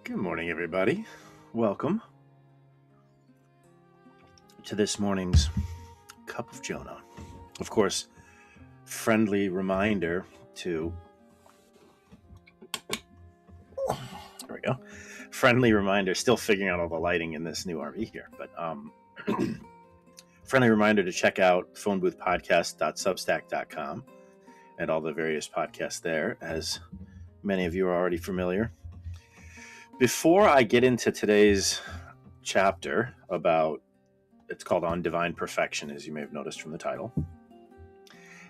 Good morning, everybody. Welcome to this morning's Cup of Jonah. Of course, friendly reminder to... There we go. Friendly reminder, still figuring out all the lighting in this new RV here, but friendly reminder to check out phoneboothpodcast.substack.com and all the various podcasts there, as many of you are already familiar. Before I get into today's chapter it's called On Divine Perfection, as you may have noticed from the title.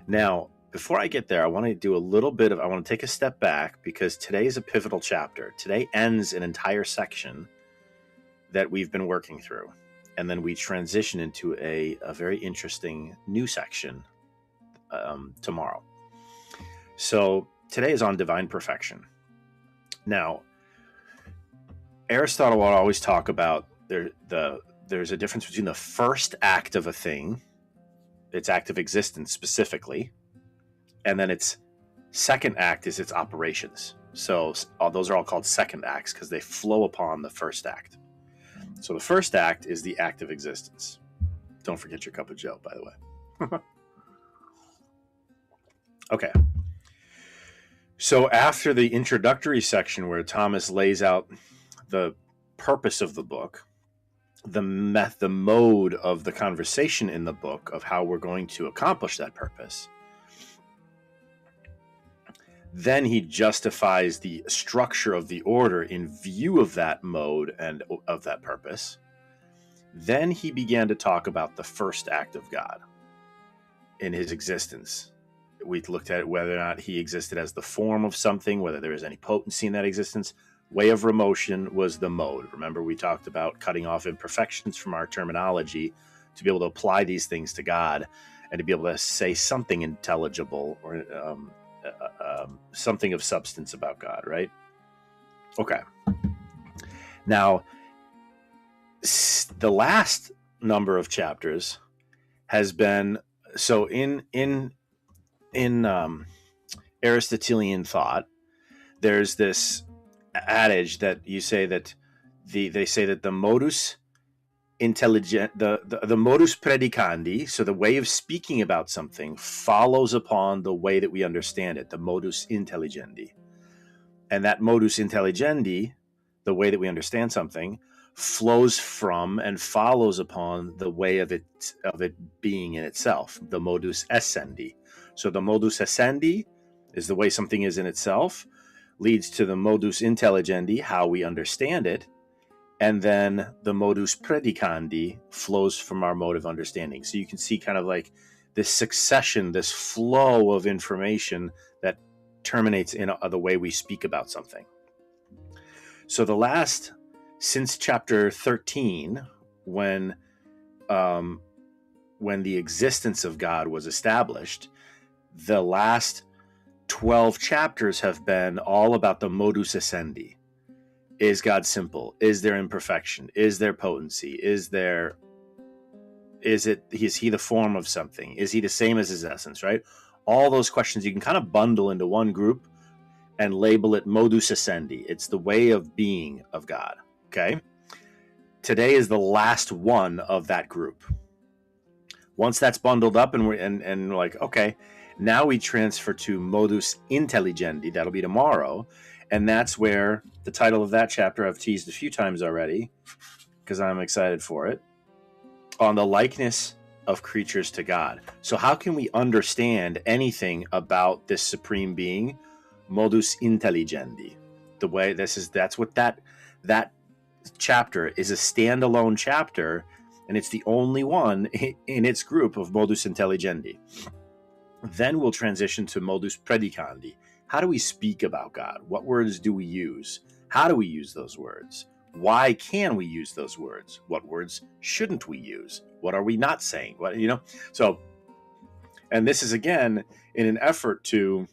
Now, before I get there, I want to take a step back because today is a pivotal chapter. Today ends an entire section that we've been working through. And then we transition into a very interesting new section tomorrow. So today is on divine perfection. Now, Aristotle will always talk about there's a difference between the first act of a thing, its act of existence specifically, and then its second act is its operations. So those are all called second acts because they flow upon the first act. So the first act is the act of existence. Don't forget your cup of Joe, by the way. Okay. So after the introductory section where Thomas lays out the purpose of the book, the mode of the conversation in the book of how we're going to accomplish that purpose, then he justifies the structure of the order in view of that mode and of that purpose. Then he began to talk about the first act of God in his existence. We looked at whether or not he existed as the form of something, whether there is any potency in that existence. Way of remotion was the mode. Remember, we talked about cutting off imperfections from our terminology to be able to apply these things to God and to be able to say something intelligible or something of substance about God, right? Okay. Now, the last number of chapters has been so in Aristotelian thought. There's this adage that they say that the modus the modus predicandi, so the way of speaking about something, follows upon the way that we understand it, the modus intelligendi. And that modus intelligendi, the way that we understand something, flows from and follows upon the way of it being in itself, the modus essendi. So the modus essendi is the way something is in itself, leads to the modus intelligendi, how we understand it, and then the modus predicandi flows from our mode of understanding. So you can see kind of like this succession, this flow of information that terminates in the way we speak about something. So since chapter 13, when the existence of God was established, the last 12 chapters have been all about the modus essendi. Is God simple? Is there imperfection? Is there potency? Is he the form of something? Is he the same as his essence, right? All those questions you can kind of bundle into one group and label it modus essendi. It's the way of being of God, okay? Today is the last one of that group. Once that's bundled up and we're like, okay, now we transfer to modus intelligendi. That'll be tomorrow. And that's where the title of that chapter I've teased a few times already because I'm excited for it, on the likeness of creatures to God. So how can we understand anything about this supreme being? Modus intelligendi. That's what that chapter is, a standalone chapter, and it's the only one in its group of modus intelligendi. Then we'll transition to modus predicandi. How do we speak about God? What words do we use? How do we use those words? Why can we use those words? What words shouldn't we use? What are we not saying? So, and this is again in an effort to,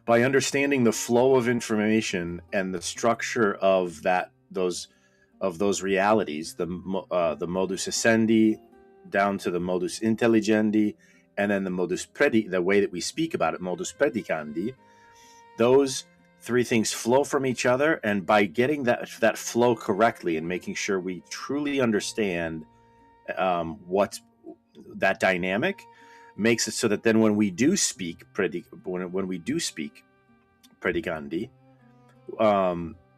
by understanding the flow of information and the structure of those realities, the modus essendi down to the modus intelligendi, and then the way that we speak about it, modus predicandi, those Three things flow from each other, and by getting that flow correctly and making sure we truly understand what that dynamic makes it so that then when we do speak when we do speak predicandi,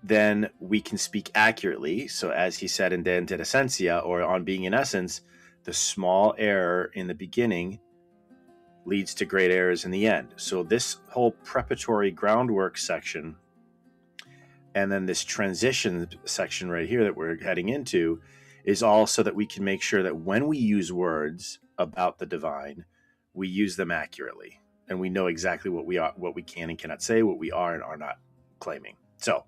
then we can speak accurately. So as he said in De Interessentia, or on being in essence, the small error in the beginning leads to great errors in the end. So this whole preparatory groundwork section, and then this transition section right here that we're heading into, is all so that we can make sure that when we use words about the divine, we use them accurately, and we know exactly what we are, what we can and cannot say, what we are and are not claiming. So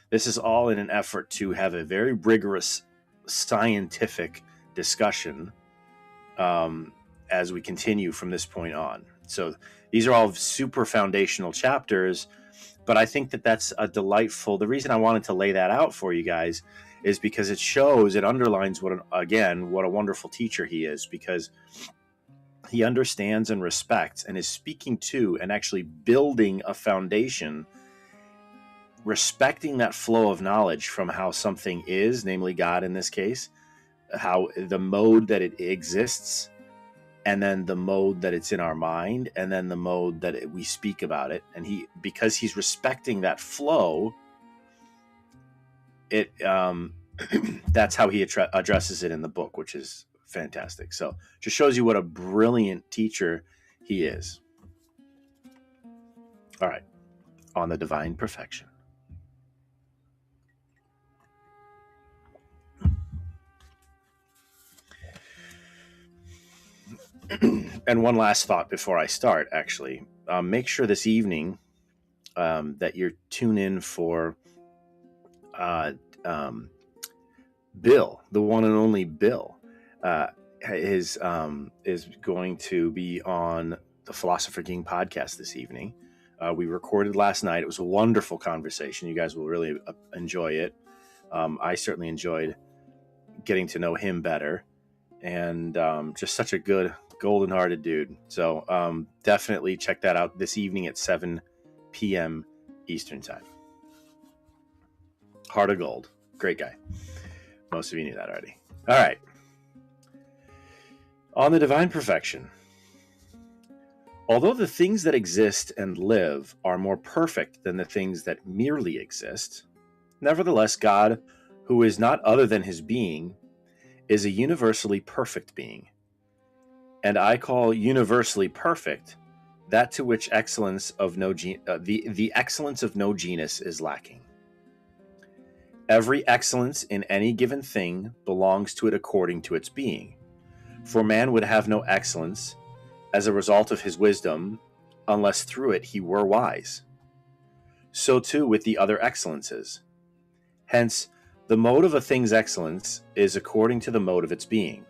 this is all in an effort to have a very rigorous scientific discussion as we continue from this point on. So these are all super foundational chapters, but I think that that's a delightful, the reason I wanted to lay that out for you guys is because it shows, it underlines what a wonderful teacher he is, because he understands and respects and is speaking to and actually building a foundation, respecting that flow of knowledge from how something is, namely God in this case, how the mode that it exists, and then the mode that it's in our mind, and then the mode that we speak about it. And because he's respecting that flow, it that's how he addresses it in the book, which is fantastic. So just shows you what a brilliant teacher he is. All right, on the divine perfection. And one last thought before I start, actually. Make sure this evening that you're tuned in for Bill, the one and only Bill, is going to be on the Philosopher King podcast this evening. We recorded last night. It was a wonderful conversation. You guys will really enjoy it. I certainly enjoyed getting to know him better, and just such a good, golden-hearted dude. So definitely check that out this evening at 7 p.m. Eastern Time. Heart of gold. Great guy. Most of you knew that already. All right. On the divine perfection. Although the things that exist and live are more perfect than the things that merely exist, nevertheless, God, who is not other than his being, is a universally perfect being. And I call universally perfect that to which excellence of the excellence of no genus is lacking. Every excellence in any given thing belongs to it according to its being. For man would have no excellence as a result of his wisdom, unless through it he were wise. So too with the other excellences. Hence, the mode of a thing's excellence is according to the mode of its being.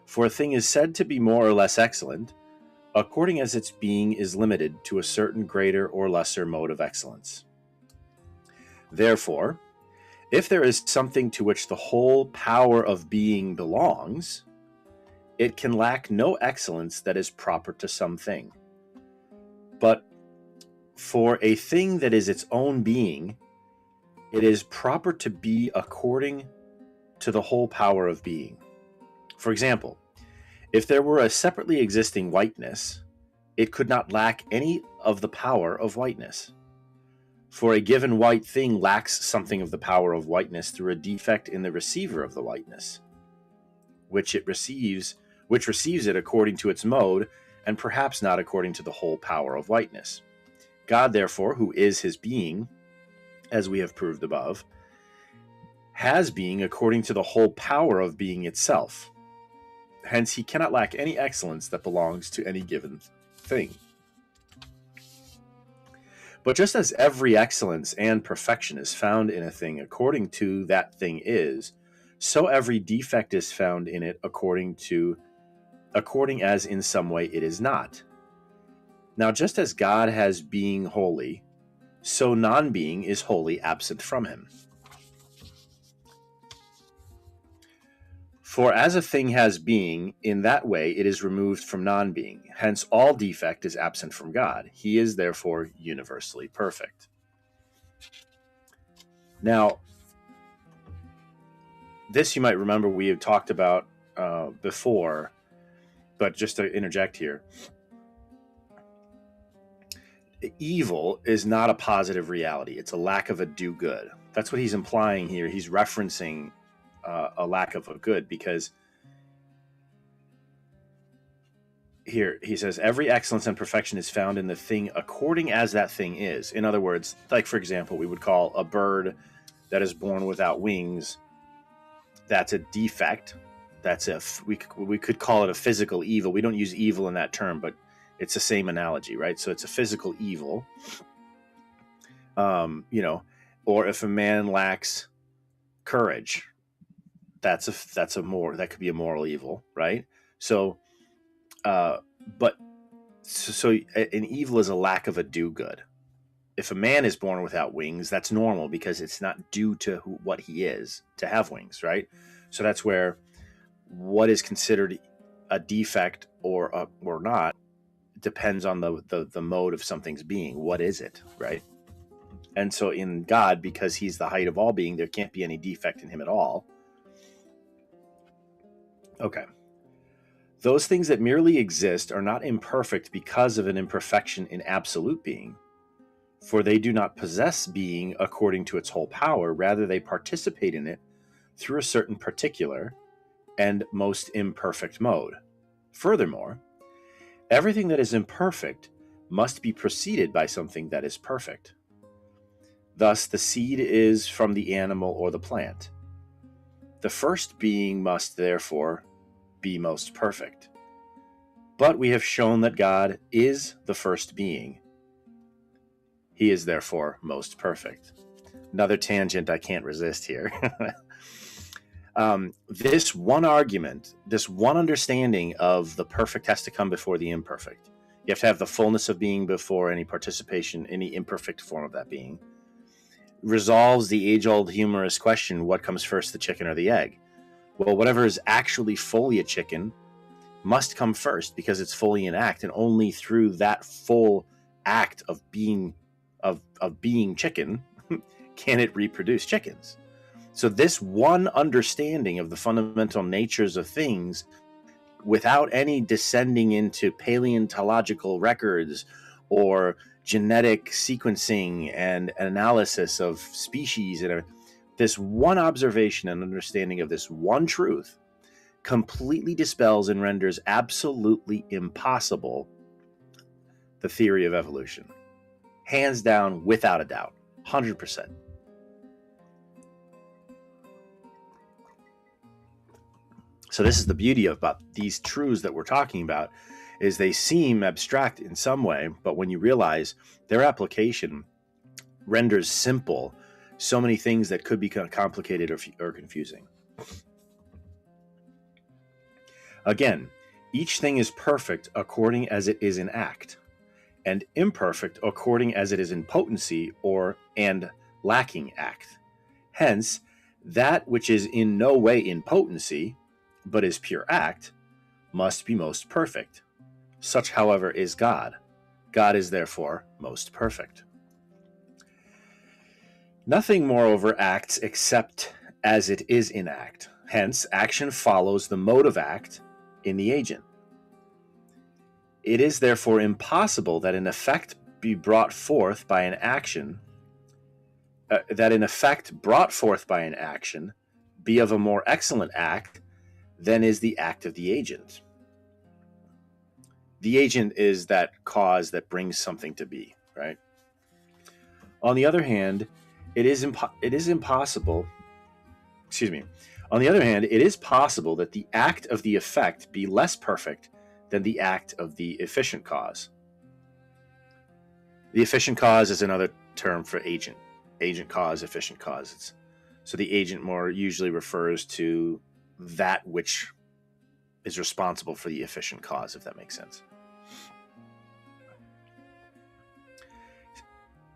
For a thing is said to be more or less excellent, according as its being is limited to a certain greater or lesser mode of excellence. Therefore, if there is something to which the whole power of being belongs, it can lack no excellence that is proper to some thing. But for a thing that is its own being, it is proper to be according to the whole power of being. For example, if there were a separately existing whiteness, it could not lack any of the power of whiteness. For a given white thing lacks something of the power of whiteness through a defect in the receiver of the whiteness, which receives it according to its mode, and perhaps not according to the whole power of whiteness. God, therefore, who is his being, as we have proved above, has being according to the whole power of being itself. Hence, he cannot lack any excellence that belongs to any given thing. But just as every excellence and perfection is found in a thing according to that thing is, so every defect is found in it according as in some way it is not. Now, just as God has being holy, so non-being is wholly absent from him. For as a thing has being, in that way it is removed from non-being. Hence all defect is absent from God. He is therefore universally perfect. Now, this you might remember we have talked about before, but just to interject here, evil is not a positive reality. It's a lack of a do-good. That's what he's implying here. He's referencing a lack of a good, because here he says every excellence and perfection is found in the thing according as that thing is. In other words, like for example, we would call a bird that is born without wings, that's a defect. That's we could call it a physical evil. We don't use evil in that term, but it's the same analogy, right? So it's a physical evil. Or if a man lacks courage, that could be a moral evil, right? So an evil is a lack of a do-good. If a man is born without wings, that's normal because it's not due to what he is to have wings, right? So that's where what is considered a defect or not depends on the mode of something's being. What is it, right? And so in God, because he's the height of all being, there can't be any defect in him at all. Okay. Those things that merely exist are not imperfect because of an imperfection in absolute being, for they do not possess being according to its whole power. Rather, they participate in it through a certain particular and most imperfect mode. Furthermore, everything that is imperfect must be preceded by something that is perfect. Thus, the seed is from the animal or the plant. The first being must therefore be most perfect. But we have shown that God is the first being. He is therefore most perfect. Another tangent I can't resist here. This one argument, this one understanding of the perfect has to come before the imperfect. You have to have the fullness of being before any participation, any imperfect form of that being. Resolves the age-old humorous question, what comes first, the chicken or the egg? Well, whatever is actually fully a chicken must come first because it's fully in act, and only through that full act of being chicken can it reproduce chickens. So this one understanding of the fundamental natures of things, without any descending into paleontological records or genetic sequencing and analysis of species, and this one observation and understanding of this one truth completely dispels and renders absolutely impossible the theory of evolution. Hands down, without a doubt, 100%. So this is the beauty about these truths that we're talking about, is they seem abstract in some way, but when you realize their application renders simple so many things that could be complicated or confusing. Again, each thing is perfect according as it is in act, and imperfect according as it is in potency and lacking act. Hence, that which is in no way in potency, but is pure act, must be most perfect. Such, however, is God. God is therefore most perfect. Nothing, moreover, acts except as it is in act. Hence, action follows the mode of act in the agent. It is therefore impossible that an effect be brought forth by an action, be of a more excellent act than is the act of the agent. The agent is that cause that brings something to be, right? On the other hand, it is possible that the act of the effect be less perfect than the act of the efficient cause. The efficient cause is another term for agent. Agent cause, efficient cause. So the agent more usually refers to that which is responsible for the efficient cause, if that makes sense.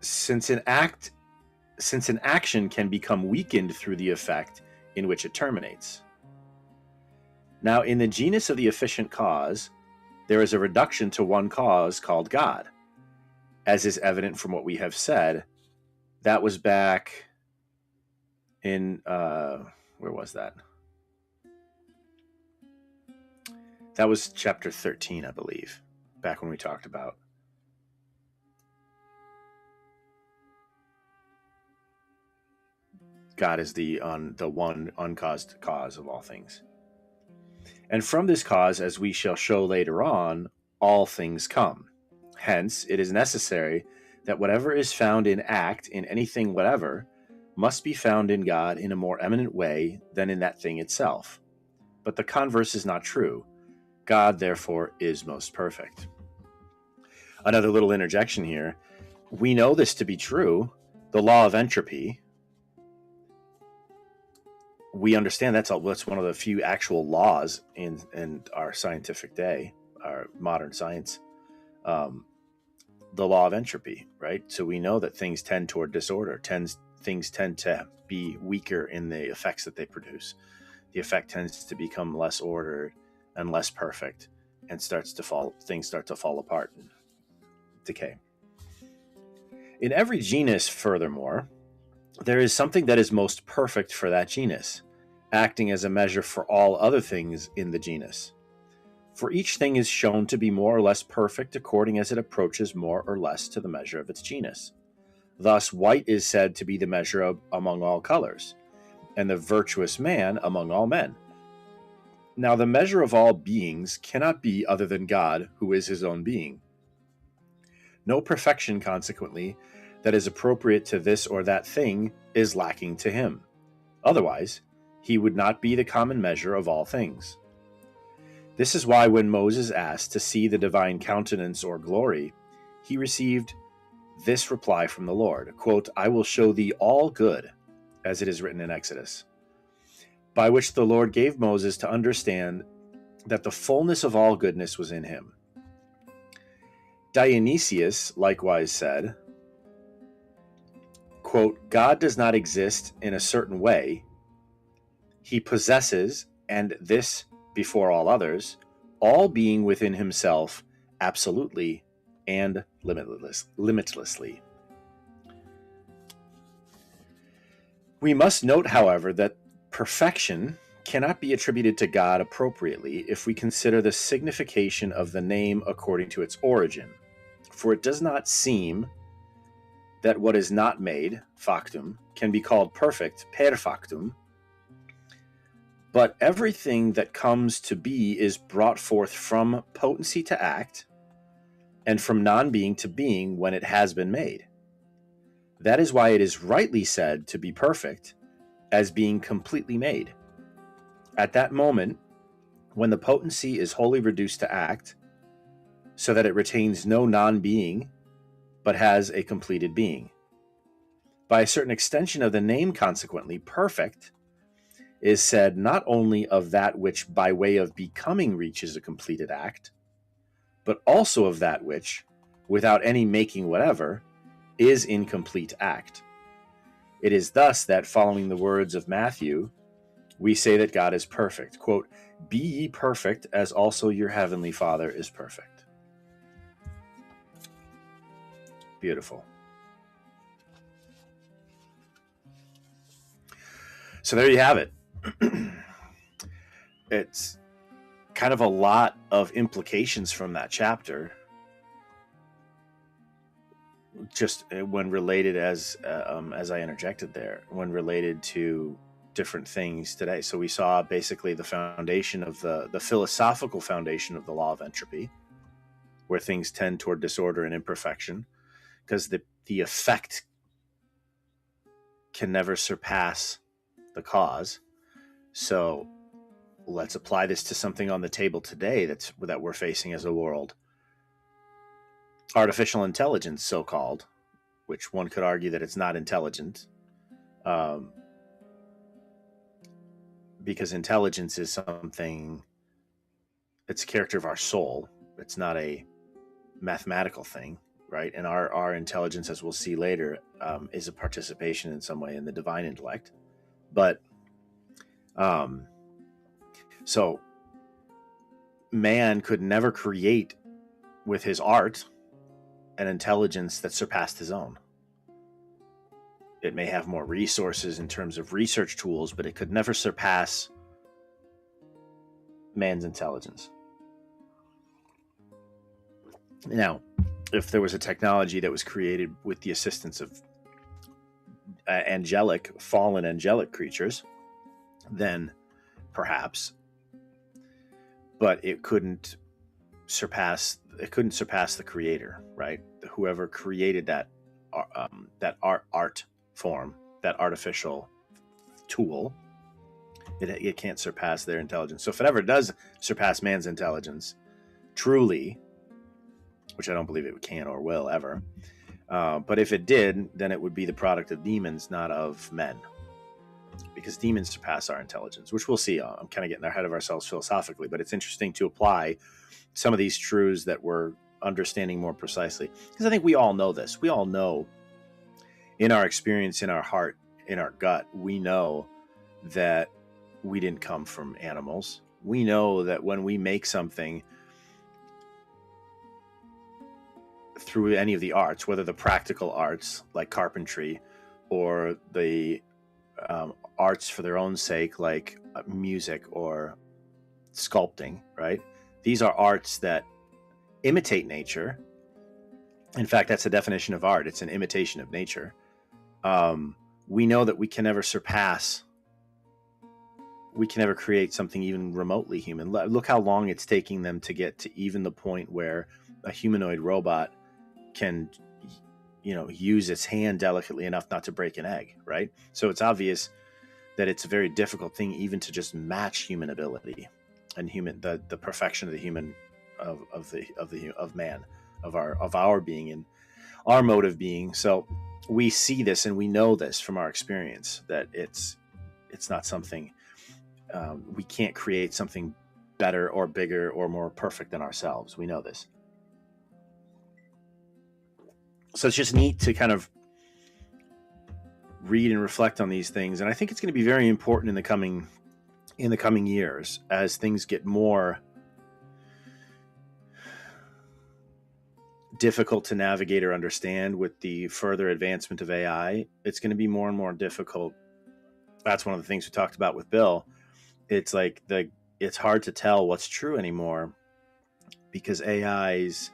Since an action can become weakened through the effect in which it terminates. Now, in the genus of the efficient cause, there is a reduction to one cause called God, as is evident from what we have said, That was back in, where was that? That was chapter 13, I believe, back when we talked about God is the one uncaused cause of all things. And from this cause, as we shall show later on, all things come. Hence, it is necessary that whatever is found in act in anything whatever must be found in God in a more eminent way than in that thing itself. But the converse is not true. God, therefore, is most perfect. Another little interjection here. We know this to be true. The law of entropy, we understand that's one of the few actual laws in our scientific day, our modern science, the law of entropy, right? So we know that things tend toward disorder. Things tend to be weaker in the effects that they produce. The effect tends to become less ordered and less perfect, and things start to fall apart and decay. In every genus, furthermore, there is something that is most perfect for that genus, acting as a measure for all other things in the genus. For each thing is shown to be more or less perfect according as it approaches more or less to the measure of its genus. Thus, white is said to be the measure among all colors, and the virtuous man among all men. Now, the measure of all beings cannot be other than God, who is his own being. No perfection, consequently, that is appropriate to this or that thing is lacking to him. Otherwise, he would not be the common measure of all things. This is why when Moses asked to see the divine countenance or glory, he received this reply from the Lord, quote, "I will show thee all good," as it is written in Exodus, by which the Lord gave Moses to understand that the fullness of all goodness was in him. Dionysius likewise said, quote, "God does not exist in a certain way. He possesses, and this before all others, all being within himself absolutely and limitlessly." We must note, however, that perfection cannot be attributed to God appropriately if we consider the signification of the name according to its origin. For it does not seem that what is not made, factum, can be called perfect, perfectum, but everything that comes to be is brought forth from potency to act, and from non-being to being when it has been made. That is why it is rightly said to be perfect, as being completely made. At that moment, when the potency is wholly reduced to act, so that it retains no non-being, but has a completed being. By a certain extension of the name, consequently, perfect is said not only of that which by way of becoming reaches a completed act, but also of that which, without any making whatever, is in complete act. It is thus that, following the words of Matthew, we say that God is perfect. Quote, "Be ye perfect, as also your heavenly Father is perfect." Beautiful. So there you have it. It's kind of a lot of implications from that chapter, just when related, as I interjected there, when related to different things today. So we saw basically the foundation of the philosophical foundation of the law of entropy, where things tend toward disorder and imperfection, because the effect can never surpass the cause. So let's apply this to something on the table today that we're facing as a world. Artificial intelligence, so-called, which one could argue that it's not intelligent, because intelligence is something, it's a character of our soul. It's not a mathematical thing, right? And our intelligence, as we'll see later, is a participation in some way in the divine intellect. But so man could never create with his art an intelligence that surpassed his own. It may have more resources in terms of research tools, but it could never surpass man's intelligence. Now, if there was a technology that was created with the assistance of fallen angelic creatures, then perhaps, but it couldn't surpass the creator, right? Whoever created that art form, that artificial tool, it can't surpass their intelligence. So if it ever does surpass man's intelligence, truly, which I don't believe it can or will ever, but if it did, then it would be the product of demons, not of men, because demons surpass our intelligence, which we'll see. I'm kind of getting ahead of ourselves philosophically, but it's interesting to apply some of these truths that we're understanding more precisely, because I think we all know this. We all know in our experience, in our heart, in our gut, we know that we didn't come from animals. We know that when we make something through any of the arts, whether the practical arts like carpentry or the arts for their own sake like music or sculpting, right? These are arts that imitate nature. In fact, that's the definition of art. It's an imitation of nature. We know that we can never create something even remotely human. Look how long it's taking them to get to even the point where a humanoid robot can, use its hand delicately enough not to break an egg, right? So it's obvious that it's a very difficult thing even to just match human ability and the perfection of the human of man, of our being and our mode of being. So we see this and we know this from our experience that it's not something, we can't create something better or bigger or more perfect than ourselves. We know this. So it's just neat to kind of read and reflect on these things. And I think it's going to be very important in the coming years as things get more difficult to navigate or understand with the further advancement of AI. It's going to be more and more difficult. That's one of the things we talked about with Bill. It's like it's hard to tell what's true anymore because AI's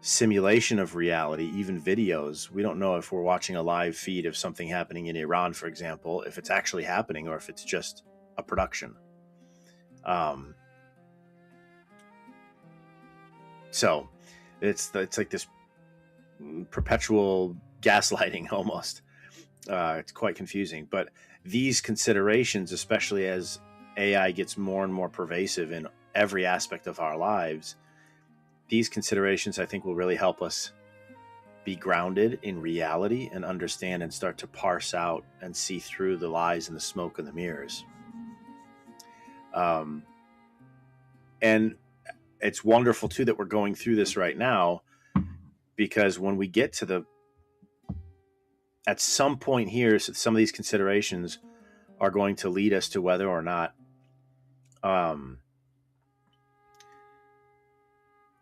simulation of reality, even videos, we don't know if we're watching a live feed of something happening in Iran, for example, if it's actually happening or if it's just a production. So it's like this perpetual gaslighting almost. It's quite confusing, but these considerations, especially as AI gets more and more pervasive in every aspect of our lives, these considerations, I think, will really help us be grounded in reality and understand and start to parse out and see through the lies and the smoke and the mirrors. And it's wonderful, too, that we're going through this right now, because when we get to at some point here, some of these considerations are going to lead us to whether or not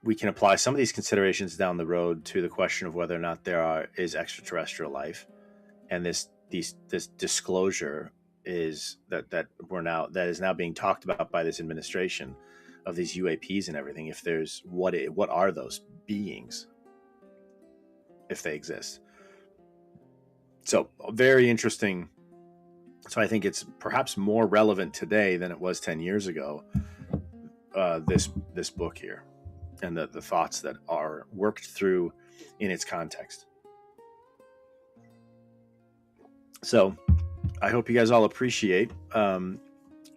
we can apply some of these considerations down the road to the question of whether or not is extraterrestrial life, and this disclosure is that is now being talked about by this administration of these UAPs and everything. If there's what are those beings, if they exist? So very interesting. So I think it's perhaps more relevant today than it was 10 years ago. This book here. And the thoughts that are worked through in its context. So I hope you guys all appreciate.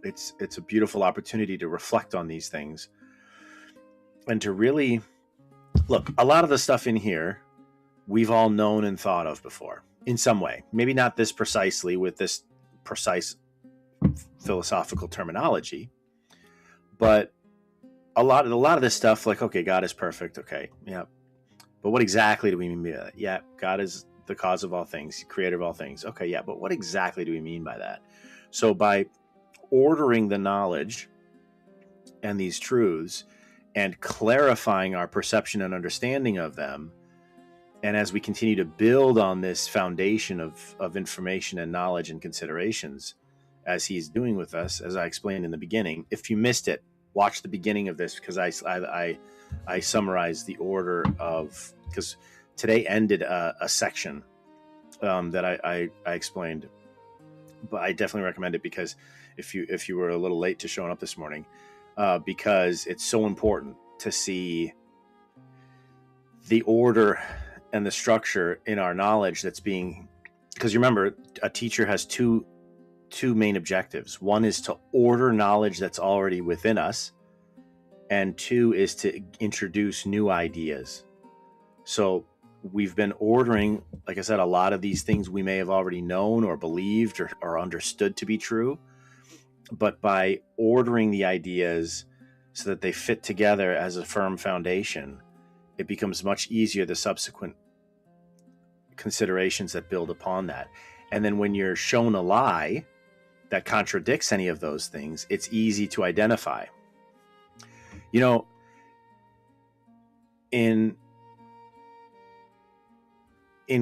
It's a beautiful opportunity to reflect on these things and to really look. A lot of the stuff in here we've all known and thought of before in some way. Maybe not this precisely with this precise philosophical terminology, but a lot of this stuff, like, okay, God is perfect. Okay. Yeah. But what exactly do we mean by that? Yeah. God is the cause of all things, creator of all things. Okay. Yeah. But what exactly do we mean by that? So by ordering the knowledge and these truths and clarifying our perception and understanding of them, And as we continue to build on this foundation of information and knowledge and considerations, as he's doing with us, as I explained in the beginning, if you missed it, watch the beginning of this, because I summarized the order of, because today ended a section that I explained, but I definitely recommend it, because if you were a little late to showing up this morning, because it's so important to see the order and the structure in our knowledge that's being, because you remember, a teacher has two main objectives. One is to order knowledge that's already within us, and two is to introduce new ideas. So we've been ordering, like I said, a lot of these things we may have already known or believed or understood to be true, but by ordering the ideas so that they fit together as a firm foundation, it becomes much easier the subsequent considerations that build upon that. And then when you're shown a lie that contradicts any of those things, it's easy to identify. You know, in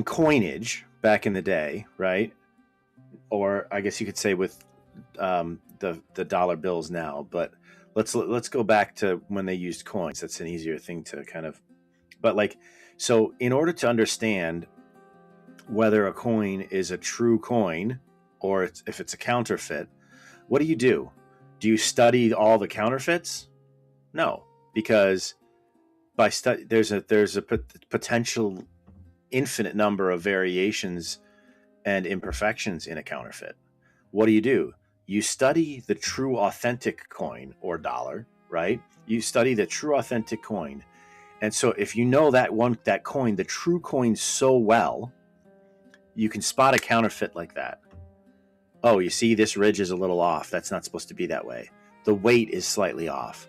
coinage back in the day, right? Or I guess you could say with the dollar bills now, but let's go back to when they used coins. That's an easier thing to kind of, but like, so in order to understand whether a coin is a true coin or if it's a counterfeit, what do? Do you study all the counterfeits? No, because by study there's a potential infinite number of variations and imperfections in a counterfeit. What do? You study the true authentic coin or dollar, right? You study the true authentic coin. And so if you know that coin, the true coin, so well, you can spot a counterfeit like that. Oh, you see, this ridge is a little off. That's not supposed to be that way. The weight is slightly off.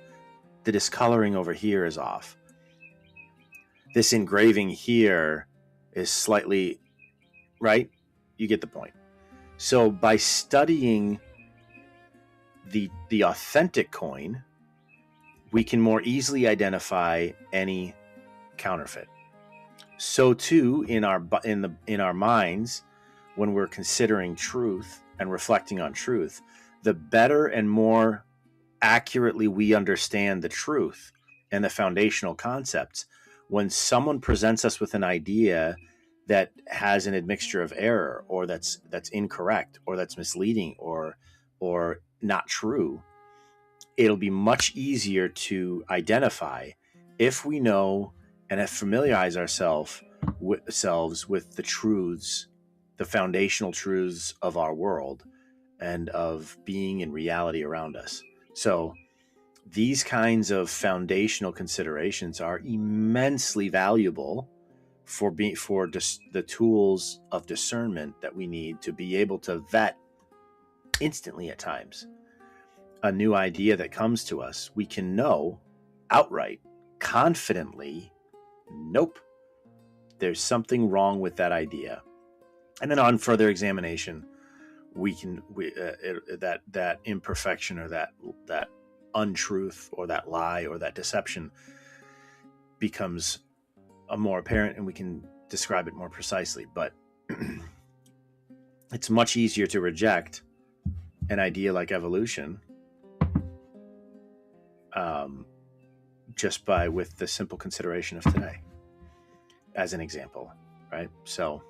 The discoloring over here is off. This engraving here is slightly, right? You get the point. So by studying the authentic coin, we can more easily identify any counterfeit. So too in our minds, when we're considering truth and reflecting on truth, the better and more accurately we understand the truth and the foundational concepts, when someone presents us with an idea that has an admixture of error, or that's incorrect, or that's misleading, or not true, it'll be much easier to identify if we know and familiarize ourselves with the truths, the foundational truths of our world and of being in reality around us. So these kinds of foundational considerations are immensely valuable for the tools of discernment that we need to be able to vet instantly at times a new idea that comes to us. We can know outright, confidently, nope, there's something wrong with that idea. And then on further examination, we can that imperfection or that untruth or that lie or that deception becomes more apparent, and we can describe it more precisely. But it's much easier to reject an idea like evolution just with the simple consideration of today as an example, right? So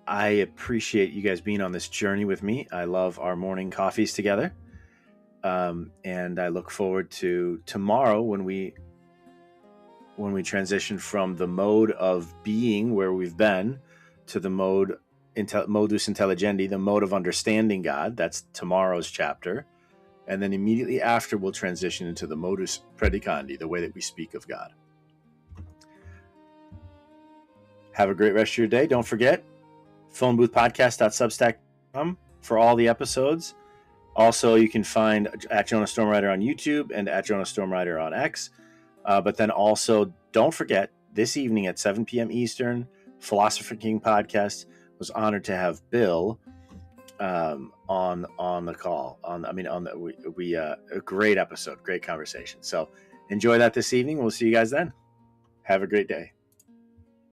I appreciate you guys being on this journey with me. I love our morning coffees together. And I look forward to tomorrow when we transition from the mode of being where we've been to the modus intelligendi, the mode of understanding God. That's tomorrow's chapter. And then immediately after, we'll transition into the modus predicandi, the way that we speak of God. Have a great rest of your day. Don't forget, phoneboothpodcast.substack.com for all the episodes. Also, you can find at Jonah Stormrider on YouTube and at Jonah Stormrider on X. But then also, don't forget, this evening at 7 p.m. Eastern, Philosopher King podcast. Was honored to have Bill on the call. A great episode, great conversation. So enjoy that this evening. We'll see you guys then. Have a great day.